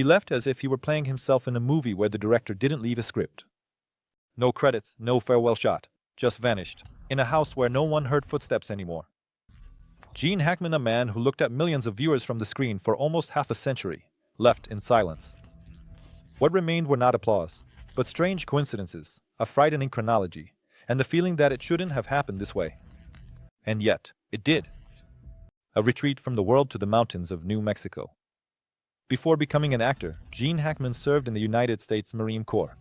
He left as if he were playing himself in a movie where the director didn't leave a script. No credits, no farewell shot, just vanished, in a house where no one heard footsteps anymore. Gene Hackman, a man who looked at millions of viewers from the screen for almost half a century, left in silence. What remained were not applause, but strange coincidences, a frightening chronology, and the feeling that it shouldn't have happened this way. And yet, it did. A retreat from the world to the mountains of New Mexico. Before becoming an actor, Gene Hackman served in the United States Marine Corps.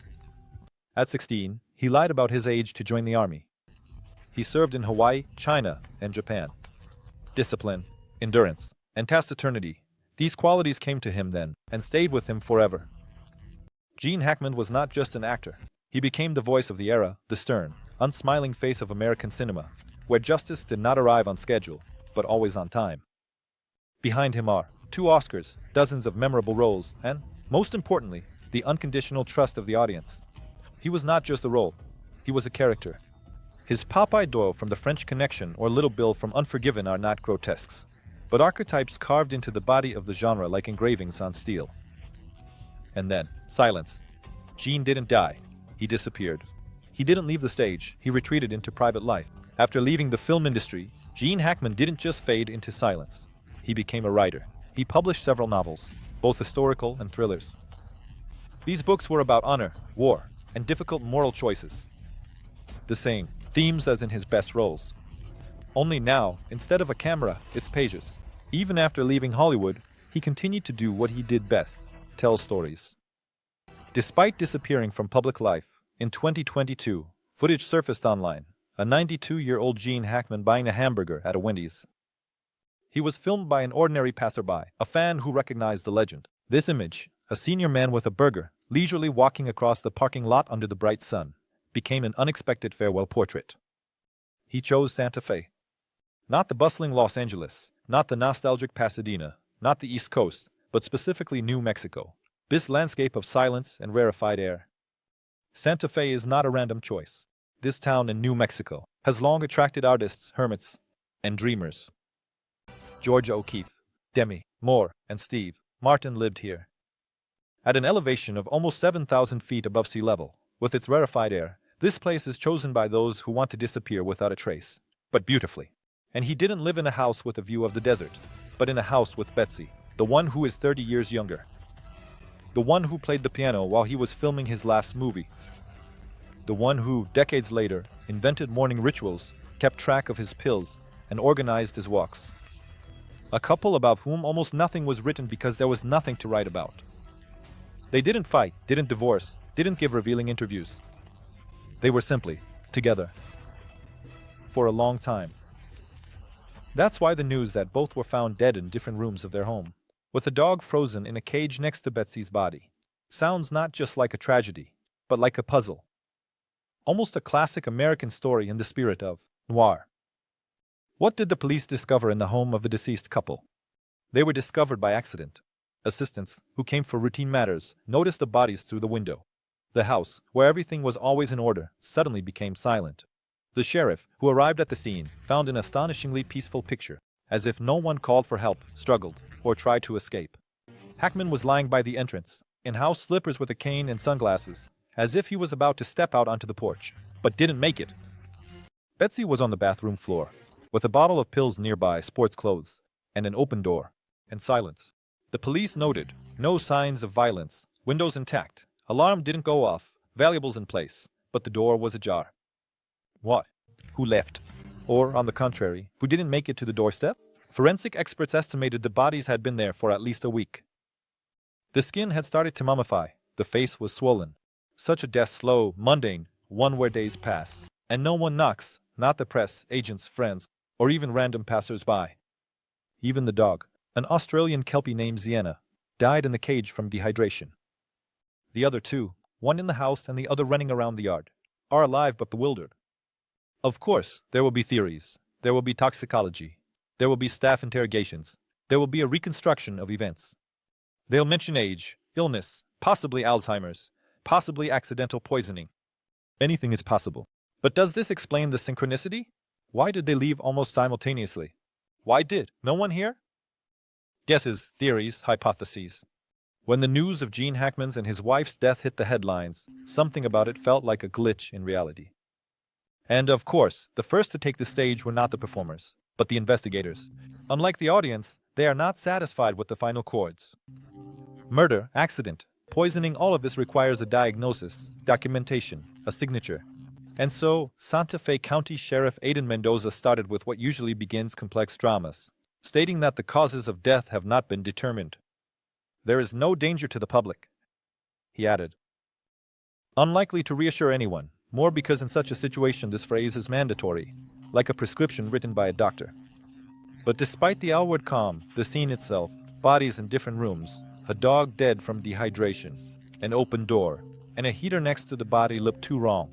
At 16, he lied about his age to join the army. He served in Hawaii, China, and Japan. Discipline, endurance, and taciturnity, these qualities came to him then and stayed with him forever. Gene Hackman was not just an actor. He became the voice of the era, the stern, unsmiling face of American cinema, where justice did not arrive on schedule, but always on time. Behind him are 2 Oscars, dozens of memorable roles, and, most importantly, the unconditional trust of the audience. He was not just a role, he was a character. His Popeye Doyle from The French Connection or Little Bill from Unforgiven are not grotesques, but archetypes carved into the body of the genre like engravings on steel. And then, silence. Gene didn't die. He disappeared. He didn't leave the stage, he retreated into private life. After leaving the film industry, Gene Hackman didn't just fade into silence. He became a writer. He published several novels, both historical and thrillers. These books were about honor, war, and difficult moral choices. The same themes as in his best roles. Only now, instead of a camera, it's pages. Even after leaving Hollywood, he continued to do what he did best, tell stories. Despite disappearing from public life, in 2022, footage surfaced online, a 92-year-old Gene Hackman buying a hamburger at a Wendy's. He was filmed by an ordinary passerby, a fan who recognized the legend. This image, a senior man with a burger, leisurely walking across the parking lot under the bright sun, became an unexpected farewell portrait. He chose Santa Fe. Not the bustling Los Angeles, not the nostalgic Pasadena, not the East Coast, but specifically New Mexico. This landscape of silence and rarefied air. Santa Fe is not a random choice. This town in New Mexico has long attracted artists, hermits, and dreamers. Georgia O'Keeffe, Demi Moore, and Steve Martin lived here. At an elevation of almost 7,000 feet above sea level, with its rarefied air, this place is chosen by those who want to disappear without a trace, but beautifully. And he didn't live in a house with a view of the desert, but in a house with Betsy, the one who is 30 years younger. The one who played the piano while he was filming his last movie. The one who, decades later, invented morning rituals, kept track of his pills, and organized his walks. A couple about whom almost nothing was written because there was nothing to write about. They didn't fight, didn't divorce, didn't give revealing interviews. They were simply together. For a long time. That's why the news that both were found dead in different rooms of their home, with a dog frozen in a cage next to Betsy's body, sounds not just like a tragedy, but like a puzzle. Almost a classic American story in the spirit of noir. What did the police discover in the home of the deceased couple? They were discovered by accident. Assistants, who came for routine matters, noticed the bodies through the window. The house, where everything was always in order, suddenly became silent. The sheriff, who arrived at the scene, found an astonishingly peaceful picture, as if no one called for help, struggled, or tried to escape. Hackman was lying by the entrance, in house slippers with a cane and sunglasses, as if he was about to step out onto the porch, but didn't make it. Betsy was on the bathroom floor, with a bottle of pills nearby, sports clothes, and an open door, and silence. The police noted no signs of violence, windows intact, alarm didn't go off, valuables in place, but the door was ajar. What? Who left? Or, on the contrary, who didn't make it to the doorstep? Forensic experts estimated the bodies had been there for at least a week. The skin had started to mummify, the face was swollen. Such a death slow, mundane, one where days pass, and no one knocks, not the press, agents, friends, or even random passers-by. Even the dog, an Australian Kelpie named Ziena, died in the cage from dehydration. The other 2, one in the house and the other running around the yard, are alive but bewildered. Of course, there will be theories, there will be toxicology, there will be staff interrogations, there will be a reconstruction of events. They'll mention age, illness, possibly Alzheimer's, possibly accidental poisoning. Anything is possible. But does this explain the synchronicity? Why did they leave almost simultaneously? Why did no one hear? Guesses, theories, hypotheses. When the news of Gene Hackman's and his wife's death hit the headlines, something about it felt like a glitch in reality. And of course, the first to take the stage were not the performers, but the investigators. Unlike the audience, they are not satisfied with the final chords. Murder, accident, poisoning, all of this requires a diagnosis, documentation, a signature. And so, Santa Fe County Sheriff Aiden Mendoza started with what usually begins complex dramas, stating that the causes of death have not been determined. There is no danger to the public, he added. Unlikely to reassure anyone, more because in such a situation this phrase is mandatory, like a prescription written by a doctor. But despite the outward calm, the scene itself, bodies in different rooms, a dog dead from dehydration, an open door, and a heater next to the body looked too wrong.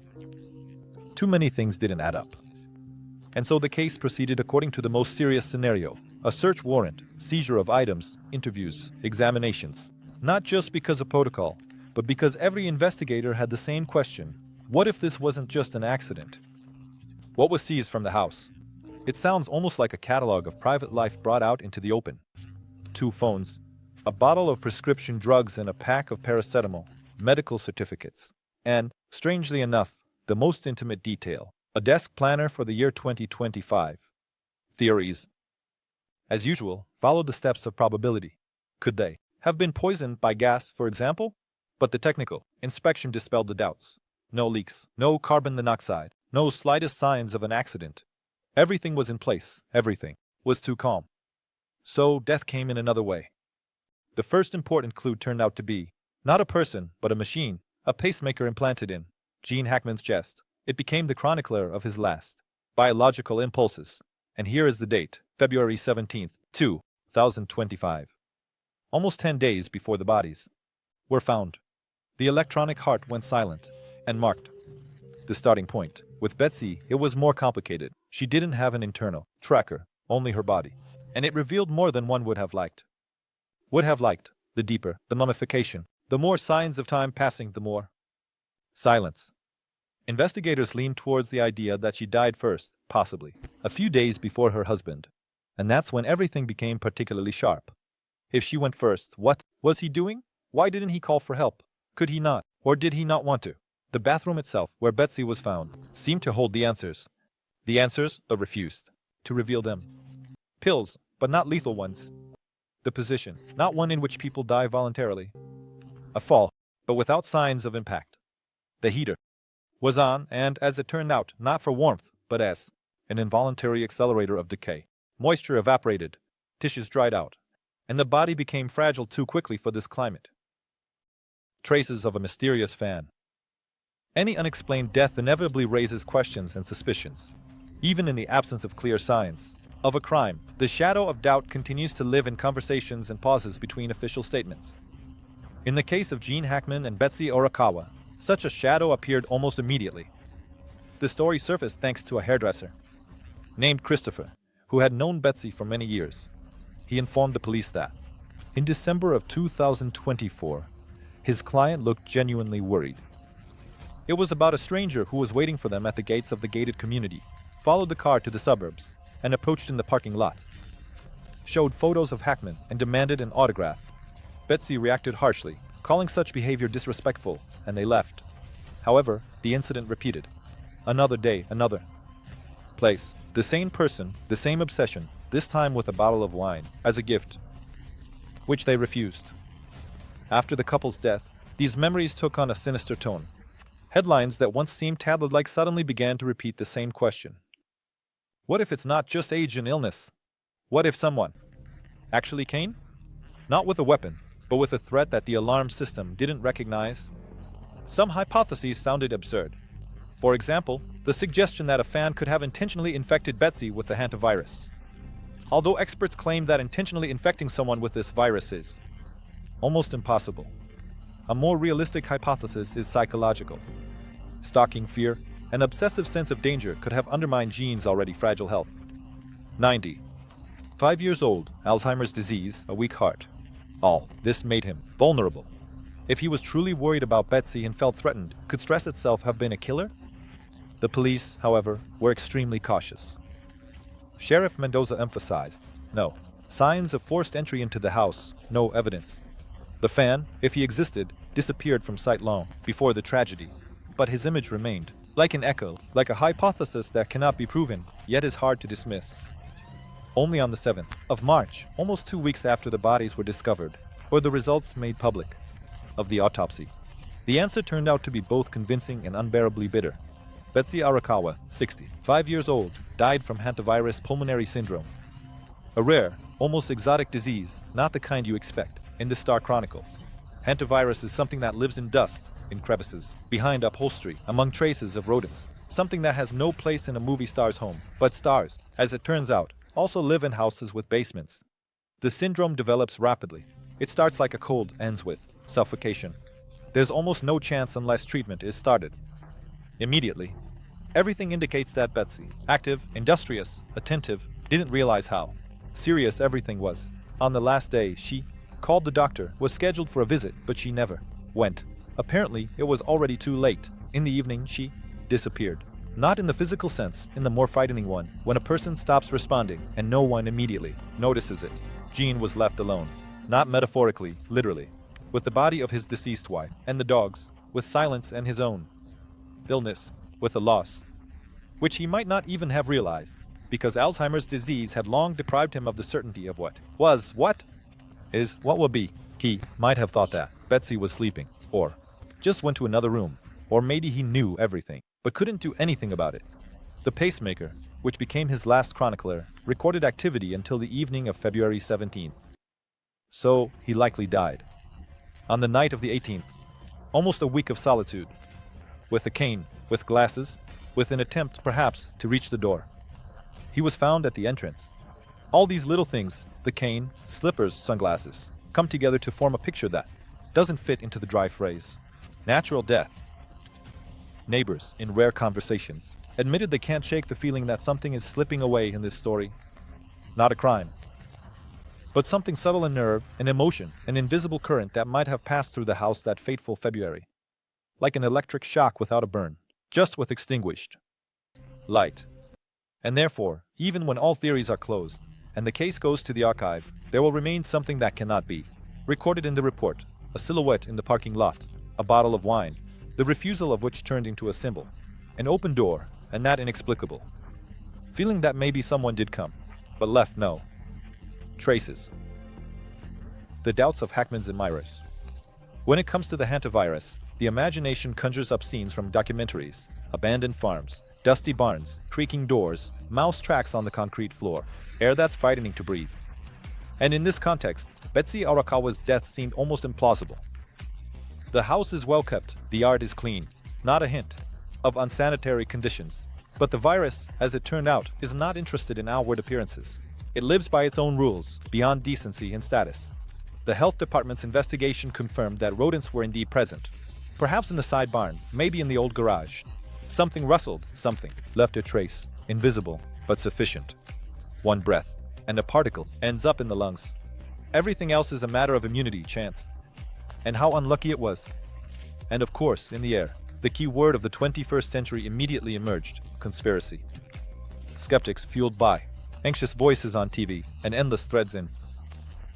Too many things didn't add up. And so the case proceeded according to the most serious scenario: a search warrant, seizure of items, interviews, examinations. Not just because of protocol, but because every investigator had the same question: what if this wasn't just an accident? What was seized from the house? It sounds almost like a catalog of private life brought out into the open. 2 phones, a bottle of prescription drugs and a pack of paracetamol, medical certificates, and, strangely enough, the most intimate detail, a desk planner for the year 2025. Theories, as usual, followed the steps of probability. Could they have been poisoned by gas, for example? But the technical inspection dispelled the doubts. No leaks, no carbon monoxide, no slightest signs of an accident. Everything was in place, everything was too calm. So death came in another way. The first important clue turned out to be not a person, but a machine, a pacemaker implanted in Gene Hackman's chest. It became the chronicler of his last biological impulses. And here is the date, February 17th, 2025. Almost 10 days before the bodies were found. The electronic heart went silent and marked the starting point. With Betsy, it was more complicated. She didn't have an internal tracker, only her body. And it revealed more than one would have liked. The deeper the mummification, the more signs of time passing, the more silence. Investigators leaned towards the idea that she died first, possibly a few days before her husband. And that's when everything became particularly sharp. If she went first, what was he doing? Why didn't he call for help? Could he not, or did he not want to? The bathroom itself, where Betsy was found, seemed to hold the answers. The answers, but refused to reveal them. Pills, but not lethal ones. The position, not one in which people die voluntarily. A fall, but without signs of impact. The heater was on, and as it turned out, not for warmth, but as an involuntary accelerator of decay. Moisture evaporated, tissues dried out, and the body became fragile too quickly for this climate. Traces of a mysterious fan. Any unexplained death inevitably raises questions and suspicions. Even in the absence of clear signs of a crime, the shadow of doubt continues to live in conversations and pauses between official statements. In the case of Gene Hackman and Betsy Orakawa, such a shadow appeared almost immediately. The story surfaced thanks to a hairdresser named Christopher, who had known Betsy for many years. He informed the police that, in December of 2024, his client looked genuinely worried. It was about a stranger who was waiting for them at the gates of the gated community, followed the car to the suburbs, and approached in the parking lot. Showed photos of Hackman and demanded an autograph. Betsy reacted harshly, calling such behavior disrespectful, and they left. However, the incident repeated. Another day, another place, the same person, the same obsession, this time with a bottle of wine as a gift, which they refused. After the couple's death, these memories took on a sinister tone. Headlines that once seemed tabloid-like suddenly began to repeat the same question. What if it's not just age and illness? What if someone actually came? Not with a weapon, but with a threat that the alarm system didn't recognize? Some hypotheses sounded absurd. For example, the suggestion that a fan could have intentionally infected Betsy with the hantavirus. Although experts claim that intentionally infecting someone with this virus is almost impossible. A more realistic hypothesis is psychological. Stalking fear, an obsessive sense of danger could have undermined Gene's already fragile health. 90. 5 years old, Alzheimer's disease, a weak heart. All this made him vulnerable. If he was truly worried about Betsy and felt threatened, could stress itself have been a killer? The police, however, were extremely cautious. Sheriff Mendoza emphasized, no signs of forced entry into the house, no evidence The fan, if he existed, disappeared from sight long before the tragedy. But his image remained, like an echo, like a hypothesis that cannot be proven, yet is hard to dismiss. Only on the 7th of March, almost 2 weeks after the bodies were discovered, were the results made public of the autopsy. The answer turned out to be both convincing and unbearably bitter. Betsy Arakawa, 65 years old, died from hantavirus pulmonary syndrome. A rare, almost exotic disease, not the kind you expect in the Star Chronicle. Hantavirus is something that lives in dust, in crevices, behind upholstery, among traces of rodents. Something that has no place in a movie star's home. But stars, as it turns out, also live in houses with basements. The syndrome develops rapidly. It starts like a cold, ends with suffocation. There's almost no chance unless treatment is started immediately. Everything indicates that Betsy, active, industrious, attentive, didn't realize how serious everything was. On the last day, she called the doctor, was scheduled for a visit, but she never went. Apparently, it was already too late. In the evening, she disappeared. Not in the physical sense, in the more frightening one, when a person stops responding and no one immediately notices it. Gene was left alone. Not metaphorically, literally. With the body of his deceased wife and the dogs, with silence and his own illness, with a loss, which he might not even have realized, because Alzheimer's disease had long deprived him of the certainty of what was, what is, what will be. He might have thought that Betsy was sleeping, or just went to another room, or maybe he knew everything, but couldn't do anything about it. The pacemaker, which became his last chronicler, recorded activity until the evening of February 17th. So, he likely died. On the night of the 18th, almost a week of solitude, with a cane, with glasses, with an attempt, perhaps, to reach the door. He was found at the entrance. All these little things, the cane, slippers, sunglasses, come together to form a picture that doesn't fit into the dry phrase. Natural death. Neighbors, in rare conversations, admitted they can't shake the feeling that something is slipping away in this story. Not a crime, but something subtle, a nerve, an emotion, an invisible current that might have passed through the house that fateful February. Like an electric shock without a burn, just with extinguished light. And therefore, even when all theories are closed, and the case goes to the archive, there will remain something that cannot be recorded in the report, a silhouette in the parking lot, a bottle of wine, the refusal of which turned into a symbol, an open door, and that inexplicable feeling that maybe someone did come, but left no traces. The doubts of Hackman's admirers. When it comes to the hantavirus, the imagination conjures up scenes from documentaries, abandoned farms, dusty barns, creaking doors, mouse tracks on the concrete floor, air that's frightening to breathe. And in this context, Betsy Arakawa's death seemed almost implausible. The house is well kept, the yard is clean, not a hint of unsanitary conditions. But the virus, as it turned out, is not interested in outward appearances. It lives by its own rules, beyond decency and status. The health department's investigation confirmed that rodents were indeed present. Perhaps in the side barn, maybe in the old garage. Something rustled, something left a trace, invisible, but sufficient. One breath, and a particle ends up in the lungs. Everything else is a matter of immunity, chance. And how unlucky it was. And of course, in the air, the key word of the 21st century immediately emerged: conspiracy. Skeptics fueled by anxious voices on TV and endless threads in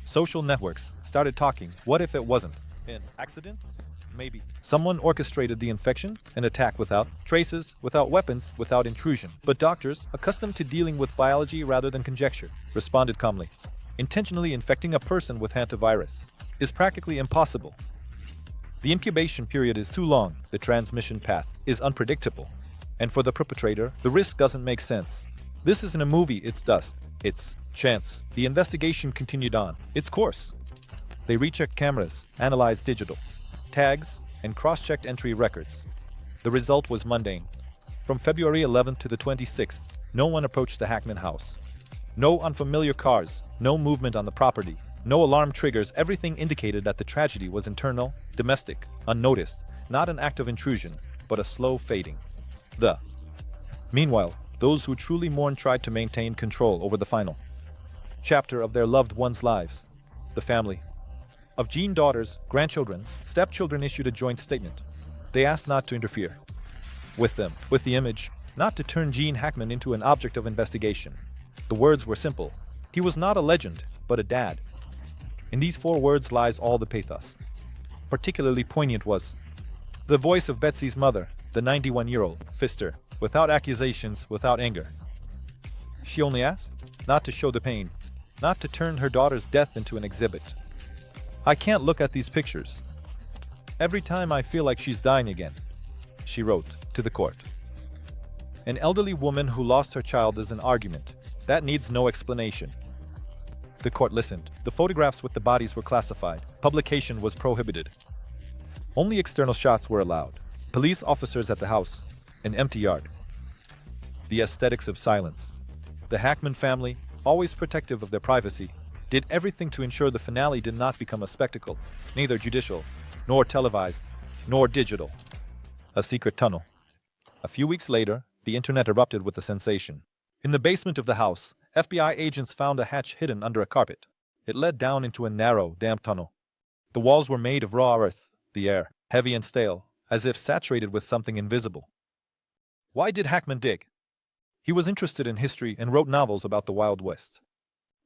social networks started talking. What if it wasn't an accident? Maybe someone orchestrated the infection, an attack without traces, without weapons, without intrusion. But doctors, accustomed to dealing with biology rather than conjecture, responded calmly. Intentionally infecting a person with hantavirus is practically impossible. The incubation period is too long, the transmission path is unpredictable, and for the perpetrator, the risk doesn't make sense. This isn't a movie, it's dust, it's chance. The investigation continued on its course. They rechecked cameras, analyzed digital tags, and cross-checked entry records. The result was mundane. From February 11th to the 26th, no one approached the Hackman house. No unfamiliar cars, no movement on the property, no alarm triggers. Everything indicated that the tragedy was internal, domestic, unnoticed, not an act of intrusion, but a slow fading. Meanwhile, those who truly mourned tried to maintain control over the final chapter of their loved ones' lives. The family of Gene daughters, grandchildren, stepchildren issued a joint statement. They asked not to interfere with them, with the image, not to turn Gene Hackman into an object of investigation. The words were simple. He was not a legend, but a dad. In these 4 words lies all the pathos. Particularly poignant was the voice of Betsy's mother, the 91-year-old Pfister, without accusations, without anger. She only asked not to show the pain, not to turn her daughter's death into an exhibit. "I can't look at these pictures. Every time I feel like she's dying again," she wrote to the court. An elderly woman who lost her child is an argument that needs no explanation. The court listened. The photographs with the bodies were classified. Publication was prohibited. Only external shots were allowed. Police officers at the house. An empty yard. The aesthetics of silence. The Hackman family, always protective of their privacy, did everything to ensure the finale did not become a spectacle, neither judicial, nor televised, nor digital. A secret tunnel. A few weeks later, the internet erupted with a sensation. In the basement of the house, FBI agents found a hatch hidden under a carpet. It led down into a narrow, damp tunnel. The walls were made of raw earth, the air, heavy and stale, as if saturated with something invisible. Why did Hackman dig? He was interested in history and wrote novels about the Wild West.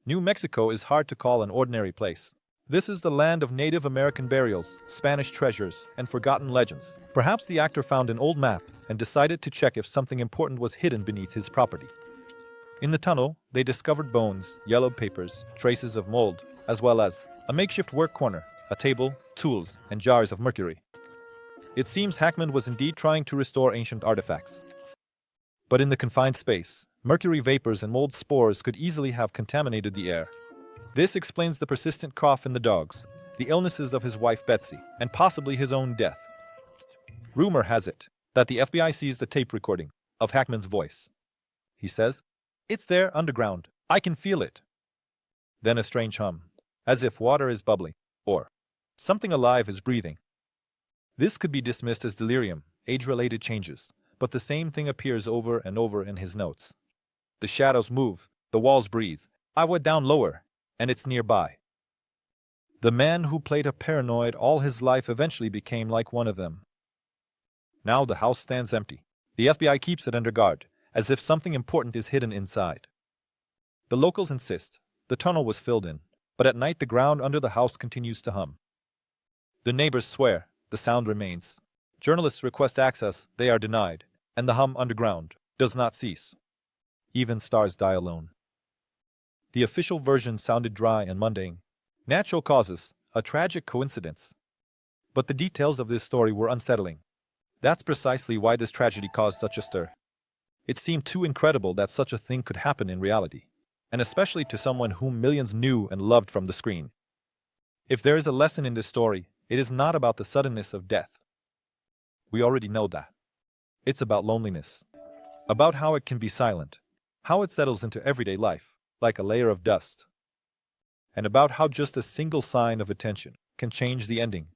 New Mexico is hard to call an ordinary place. This is the land of Native American burials, Spanish treasures, and forgotten legends. Perhaps the actor found an old map and decided to check if something important was hidden beneath his property. In the tunnel, they discovered bones, yellowed papers, traces of mold, as well as a makeshift work corner, a table, tools, and jars of mercury. It seems Hackman was indeed trying to restore ancient artifacts. But in the confined space, mercury vapors and mold spores could easily have contaminated the air. This explains the persistent cough in the dogs, the illnesses of his wife Betsy, and possibly his own death. Rumor has it that the FBI seized the tape recording of Hackman's voice. He says, "It's there underground. I can feel it." Then a strange hum, as if water is bubbling, or something alive is breathing. This could be dismissed as delirium, age-related changes, but the same thing appears over and over in his notes. The shadows move, the walls breathe. I went down lower, and it's nearby. The man who played a paranoid all his life eventually became like one of them. Now the house stands empty. The FBI keeps it under guard, as if something important is hidden inside. The locals insist the tunnel was filled in, but at night the ground under the house continues to hum. The neighbors swear the sound remains. Journalists request access, they are denied, and the hum underground does not cease. Even stars die alone. The official version sounded dry and mundane. Natural causes, a tragic coincidence. But the details of this story were unsettling. That's precisely why this tragedy caused such a stir. It seemed too incredible that such a thing could happen in reality, and especially to someone whom millions knew and loved from the screen. If there is a lesson in this story, it is not about the suddenness of death. We already know that. It's about loneliness. About how it can be silent, how it settles into everyday life, like a layer of dust. And about how just a single sign of attention can change the ending